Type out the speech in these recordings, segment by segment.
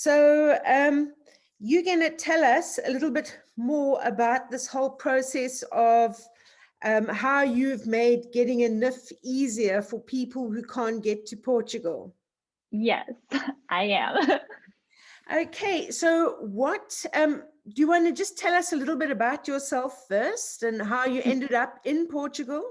So you're going to tell us a little bit more about this whole process of how you've made getting a NIF easier for people who can't get to Portugal. Yes, I am. Okay, so what do you want to just tell us a little bit about yourself first and how you ended up in Portugal?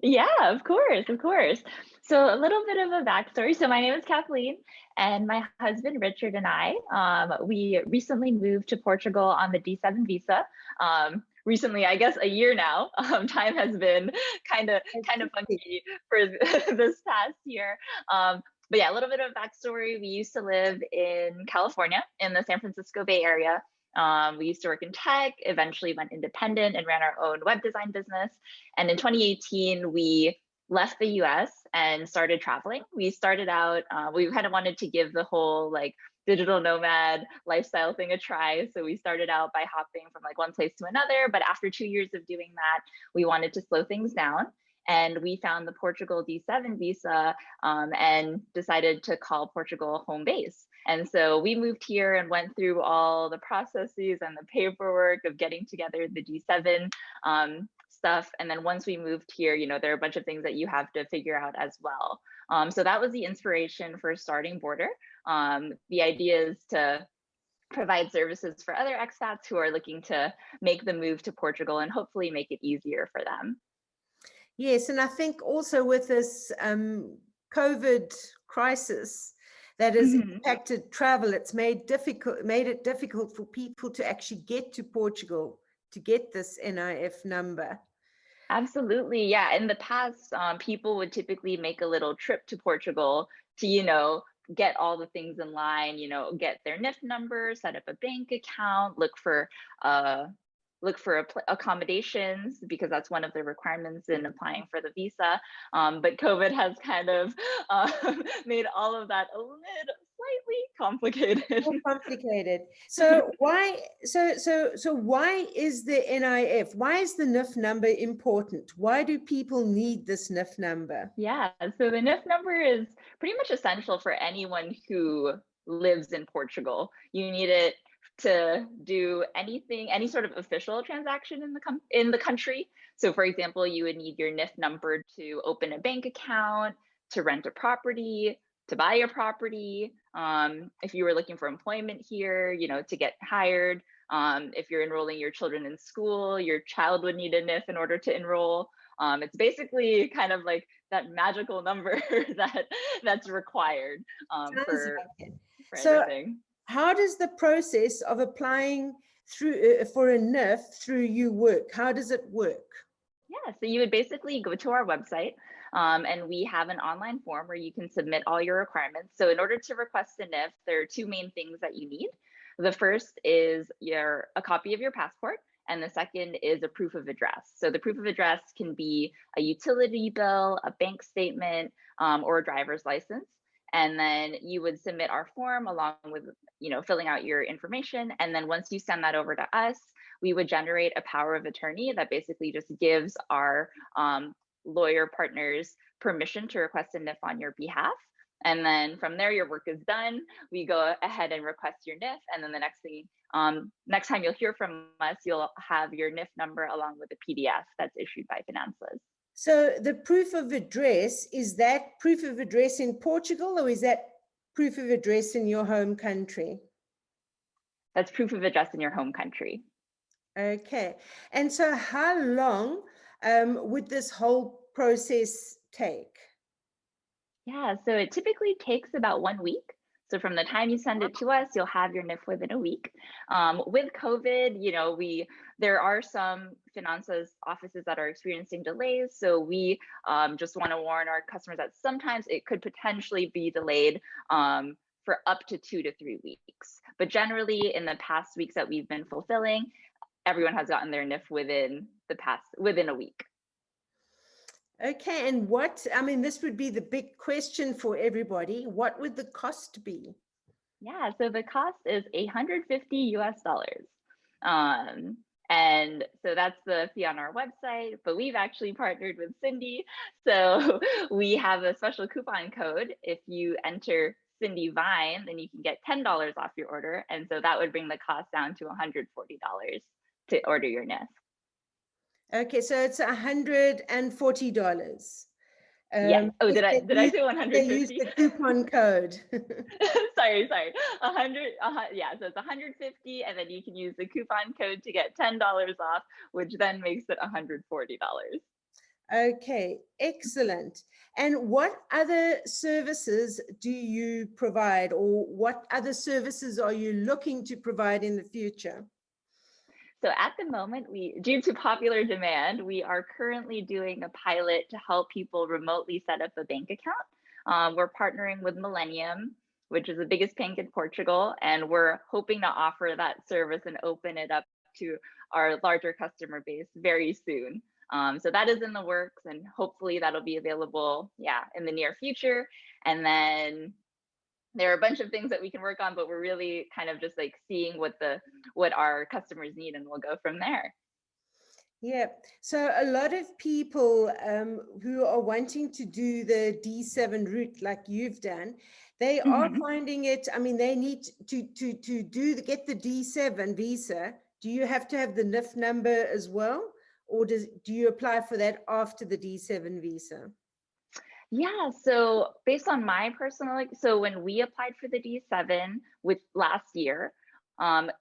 Yeah, of course, of course. So a little bit of a backstory. So my name is Kathleen, and my husband Richard and I, we recently moved to Portugal on the D7 visa. Recently, I guess a year now. Time has been kind of funky for this past year. But yeah, a little bit of backstory. We used to live in California in the San Francisco Bay Area. We used to work in tech, eventually went independent and ran our own web design business. And in 2018, we left the US and started traveling. We started out, we kind of wanted to give the whole like digital nomad lifestyle thing a try. So we started out by hopping from like one place to another. But after 2 years of doing that, we wanted to slow things down. And we found the Portugal D7 visa and decided to call Portugal home base. And so we moved here and went through all the processes and the paperwork of getting together the D7 stuff. And then once we moved here, you know, there are a bunch of things that you have to figure out as well. So that was the inspiration for starting Border. The idea is to provide services for other expats who are looking to make the move to Portugal and hopefully make it easier for them. Yes, and I think also with this COVID crisis that has impacted travel, it's made it difficult for people to actually get to Portugal to get this NIF number. Absolutely, yeah. In the past, people would typically make a little trip to Portugal to, you know, get all the things in line, you know, get their NIF number, set up a bank account, look for accommodations because that's one of the requirements in applying for the visa. But COVID has kind of made all of that a little slightly complicated. More complicated. So why? So why is the NIF? Why is the NIF number important? Why do people need this NIF number? Yeah, so the NIF number is pretty much essential for anyone who lives in Portugal. You need it to do anything, any sort of official transaction in the country. So for example, you would need your NIF number to open a bank account, to rent a property, to buy a property. If you were looking for employment here, you know, to get hired. If you're enrolling your children in school, your child would need a NIF in order to enroll. It's basically kind of like that magical number that's required for everything. How does the process of applying through for a NIF through you work? How does it work? Yeah, so you would basically go to our website and we have an online form where you can submit all your requirements. So in order to request a NIF, there are two main things that you need. The first is a copy of your passport, and the second is a proof of address. So the proof of address can be a utility bill, a bank statement, or a driver's license. And then you would submit our form along with, you know, filling out your information. And then once you send that over to us, we would generate a power of attorney that basically just gives our lawyer partners permission to request a NIF on your behalf. And then from there, your work is done. We go ahead and request your NIF. And then the next time you'll hear from us, you'll have your NIF number along with a PDF that's issued by Finanzas. So the proof of address, is that proof of address in Portugal or is that proof of address in your home country? That's proof of address in your home country. Okay. And so how long would this whole process take? Yeah, so it typically takes about 1 week. So from the time you send it to us, you'll have your NIF within a week. With COVID, you know, there are some Finanzas offices that are experiencing delays. So we just want to warn our customers that sometimes it could potentially be delayed for up to 2 to 3 weeks. But generally, in the past weeks that we've been fulfilling, everyone has gotten their NIF within a week. Okay, and this would be the big question for everybody. What would the cost be? Yeah, so the cost is $850 US. And so that's the fee on our website, but we've actually partnered with Cindy. So we have a special coupon code. If you enter Cindy Vine, then you can get $10 off your order. And so that would bring the cost down to $140 to order your NIF. Okay, so it's $140. Yes. Oh, If did I they say they use 150? the coupon code. sorry. 100. Yeah. So it's 150, and then you can use the coupon code to get $10 off, which then makes it $140. Okay, excellent. And what other services do you provide, or what other services are you looking to provide in the future? So at the moment, due to popular demand, we are currently doing a pilot to help people remotely set up a bank account. We're partnering with Millennium, which is the biggest bank in Portugal, and we're hoping to offer that service and open it up to our larger customer base very soon. So that is in the works, and hopefully that'll be available, in the near future. And then there are a bunch of things that we can work on, but we're really kind of just like seeing what our customers need, and we'll go from there. Yeah, so a lot of people who are wanting to do the D7 route like you've done, they are finding it, I mean, they need to get the D7 visa. Do you have to have the NIF number as well? Or do you apply for that after the D7 visa? Yeah, so based on my personal, so when we applied for the D7 with last year,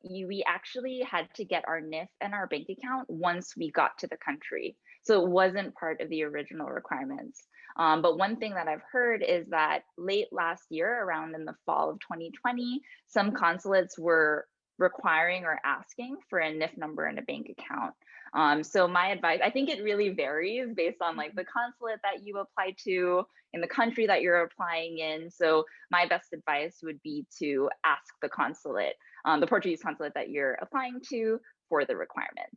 we actually had to get our NIF and our bank account once we got to the country. So it wasn't part of the original requirements. But one thing that I've heard is that late last year, around in the fall of 2020, some consulates were requiring or asking for a NIF number and a bank account. So my advice, I think it really varies based on like the consulate that you apply to in the country that you're applying in. So my best advice would be to ask the consulate, the Portuguese consulate that you're applying to, for the requirements.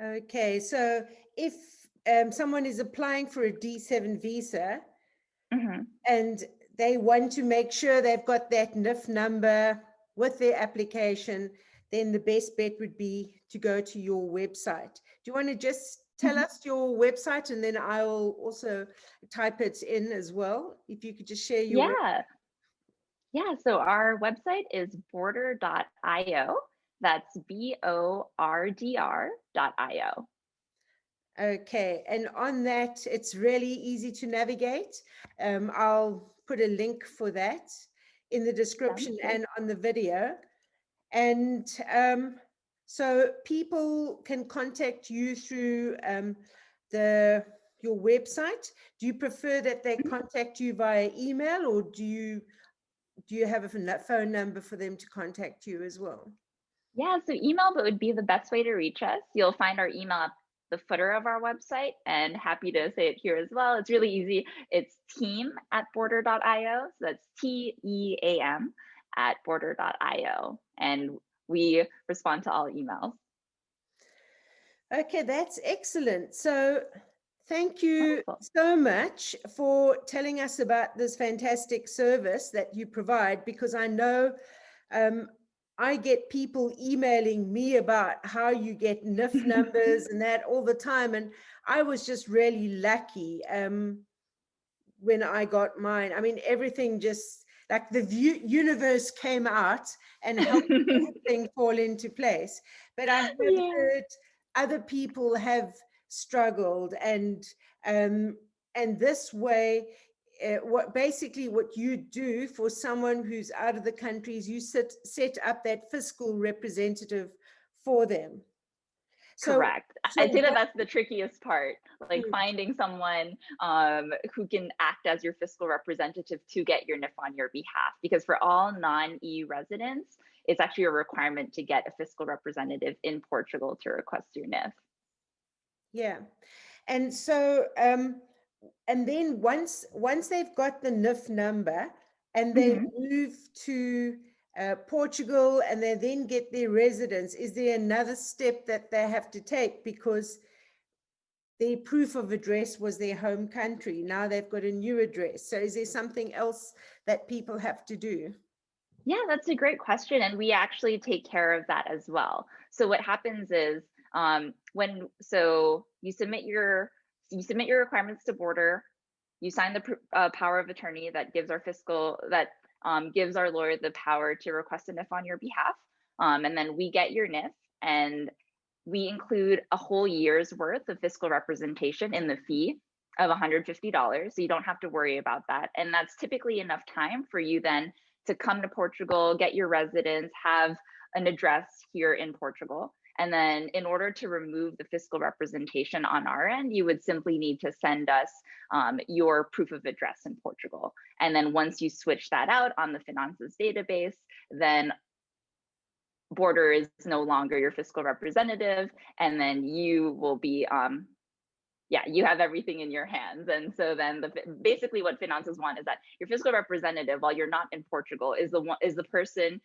Okay, so if someone is applying for a D7 visa and they want to make sure they've got that NIF number with their application, then the best bet would be to go to your website. Do you want to just tell us your website, and then I'll also type it in as well? If you could just share your website. Yeah, so our website is border.io. That's BORDR.io. Okay, and on that, it's really easy to navigate. I'll put a link for that in the description and on the video. And so people can contact you through your website. Do you prefer that they contact you via email, or do you have a phone number for them to contact you as well? Yeah, so email would be the best way to reach us. You'll find our email at the footer of our website, and happy to say it here as well. It's really easy. It's team@border.io. So that's TEAM at border.io. And we respond to all emails. Okay, that's excellent. So thank you so much for telling us about this fantastic service that you provide, because I know I get people emailing me about how you get NIF numbers and that all the time. And I was just really lucky when I got mine. I mean, everything just like the universe came out and helped everything fall into place. But I have heard other people have struggled, and this way, what you do for someone who's out of the country is you set up that fiscal representative for them. Correct. I say that that's the trickiest part, like finding someone who can act as your fiscal representative to get your NIF on your behalf. Because for all non-EU residents, it's actually a requirement to get a fiscal representative in Portugal to request your NIF. Yeah. And so, and then once they've got the NIF number and they move to Portugal and they then get their residence, is there another step that they have to take because their proof of address was their home country? Now they've got a new address. So is there something else that people have to do? Yeah, that's a great question. And we actually take care of that as well. So what happens is you submit your requirements to Border. You sign the power of attorney that gives gives our lawyer the power to request a NIF on your behalf. And then we get your NIF, and we include a whole year's worth of fiscal representation in the fee of $150. So you don't have to worry about that. And that's typically enough time for you then to come to Portugal, get your residence, have an address here in Portugal. And then in order to remove the fiscal representation on our end, you would simply need to send us your proof of address in Portugal. And then once you switch that out on the Finances database, then Border is no longer your fiscal representative, and then you will be you have everything in your hands. And so then basically what Finances want is that your fiscal representative, while you're not in Portugal, is the person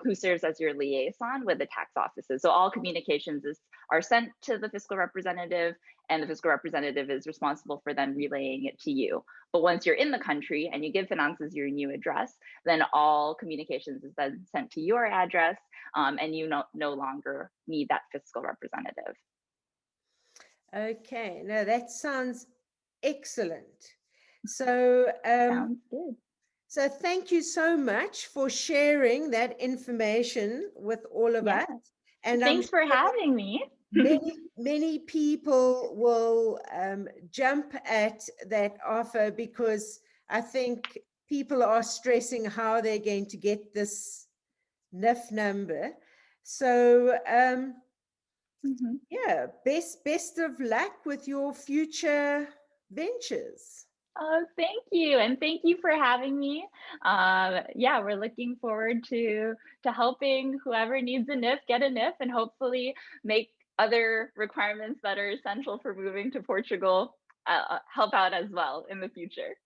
who serves as your liaison with the tax offices. So all communications are sent to the fiscal representative, and the fiscal representative is responsible for then relaying it to you. But once you're in the country and you give Finances your new address, then all communications is then sent to your address, and you no longer need that fiscal representative. Okay, no, that sounds excellent. So, Sounds good. So thank you so much for sharing that information with all of us. And thanks for having me. Many people will jump at that offer, because I think people are stressing how they're going to get this NIF number. So yeah, best of luck with your future ventures. Oh, thank you. And thank you for having me. Yeah, we're looking forward to helping whoever needs a NIF get a NIF, and hopefully make other requirements that are essential for moving to Portugal help out as well in the future.